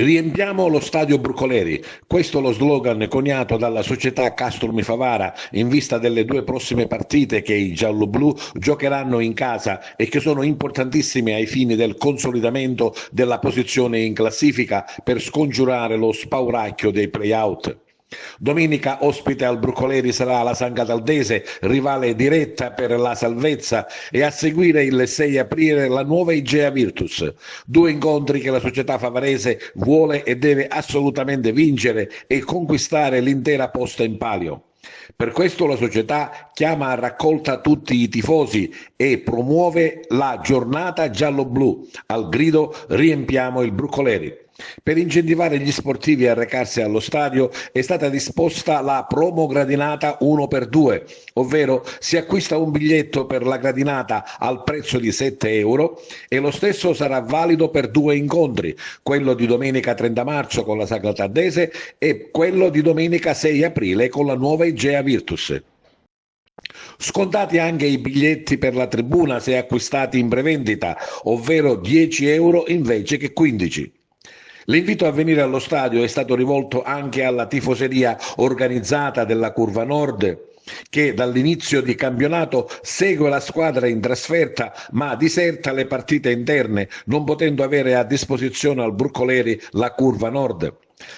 Riempiamo lo stadio Brucoleri, questo lo slogan coniato dalla società Castrumi Favara in vista delle due prossime partite che i gialloblu giocheranno in casa e che sono importantissime ai fini del consolidamento della posizione in classifica per scongiurare lo spauracchio dei play-out. Domenica ospite al Brucoleri sarà la San Cataldese, rivale diretta per la salvezza, e a seguire il 6 aprile la nuova Igea Virtus. Due incontri che la società favarese vuole e deve assolutamente vincere e conquistare l'intera posta in palio. Per questo la società chiama a raccolta tutti i tifosi e promuove la giornata giallo-blu al grido "Riempiamo il Brucoleri". Per incentivare gli sportivi a recarsi allo stadio è stata disposta la promo gradinata 1x2, ovvero si acquista un biglietto per la gradinata al prezzo di 7 euro e lo stesso sarà valido per due incontri, quello di domenica 30 marzo con la Sacra Tardese e quello di domenica 6 aprile con la nuova Igea Virtus. Scontati anche i biglietti per la tribuna se acquistati in prevendita, ovvero 10 euro invece che 15. L'invito a venire allo stadio è stato rivolto anche alla tifoseria organizzata della Curva Nord, che dall'inizio di campionato segue la squadra in trasferta ma diserta le partite interne, non potendo avere a disposizione al Brucoleri la Curva Nord.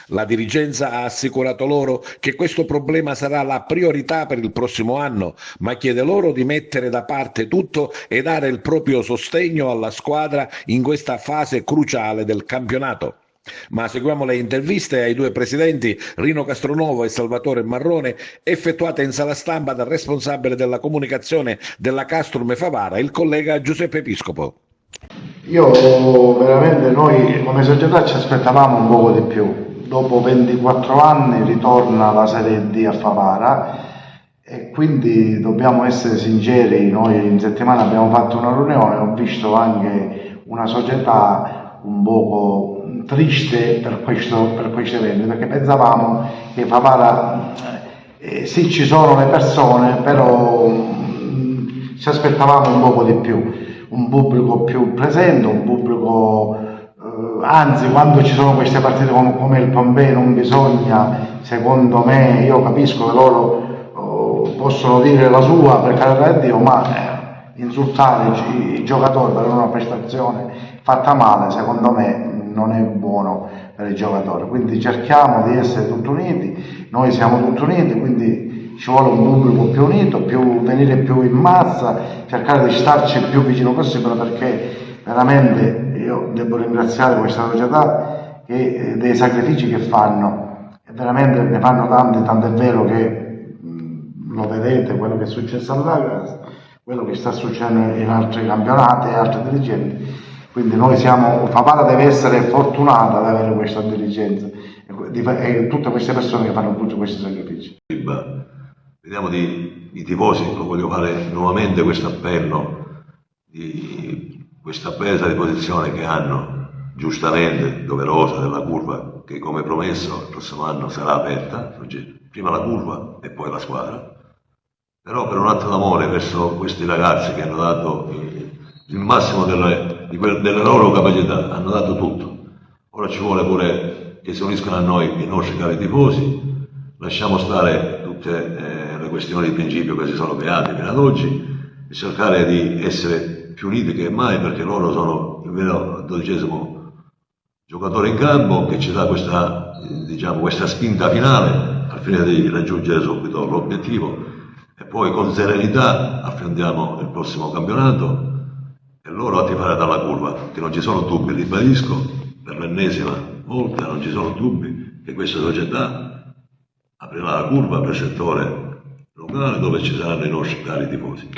La dirigenza ha assicurato loro che questo problema sarà la priorità per il prossimo anno, ma chiede loro di mettere da parte tutto e dare il proprio sostegno alla squadra in questa fase cruciale del campionato. Ma seguiamo le interviste ai due presidenti, Rino Castronovo e Salvatore Marrone, effettuate in sala stampa dal responsabile della comunicazione della Castrum Favara, il collega Giuseppe Episcopo. Noi come società ci aspettavamo un poco di più. Dopo 24 anni ritorna la Serie D a Favara e quindi dobbiamo essere sinceri. Noi in settimana abbiamo fatto una riunione, ho visto anche una società un poco triste per questo evento, perché pensavamo che Favara, sì, ci sono le persone, però ci aspettavamo un poco di più, un pubblico più presente, un pubblico, anzi, quando ci sono queste partite come il Pompei non bisogna, secondo me, io capisco che loro possono dire la sua, per carità di Dio, ma insultare i giocatori per una prestazione fatta male, secondo me non è buono per i giocatori. Quindi cerchiamo di essere tutti uniti, noi siamo tutti uniti, quindi ci vuole un pubblico più unito, venire più in massa, cercare di starci il più vicino possibile, perché veramente io devo ringraziare questa società dei sacrifici che fanno, e veramente ne fanno tanti, tanto è vero che lo vedete quello che è successo all'Agas, quello che sta succedendo in altri campionati e altri dirigenti. Quindi Favara deve essere fortunata ad avere questa dirigenza e tutte queste persone che fanno tutti questi sacrifici. Vediamo i tifosi, lo voglio fare nuovamente questo appello, di questa presa di posizione che hanno, giustamente, doverosa, della curva, che come promesso il prossimo anno sarà aperta, prima la curva e poi la squadra, però per un atto d'amore verso questi ragazzi che hanno dato il massimo delle loro capacità, hanno dato tutto. Ora ci vuole pure che si uniscano a noi i nostri cari tifosi, lasciamo stare tutte le questioni di principio che si sono create fino ad oggi e cercare di essere più uniti che mai, perché loro sono il vero 12° giocatore in campo che ci dà questa spinta finale al fine di raggiungere subito l'obiettivo, e poi con serenità affrontiamo il prossimo campionato e loro a tifare dalla curva, che non ci sono dubbi, ribadisco per l'ennesima volta, non ci sono dubbi che questa società aprirà la curva per il settore locale dove ci saranno i nostri cari tifosi.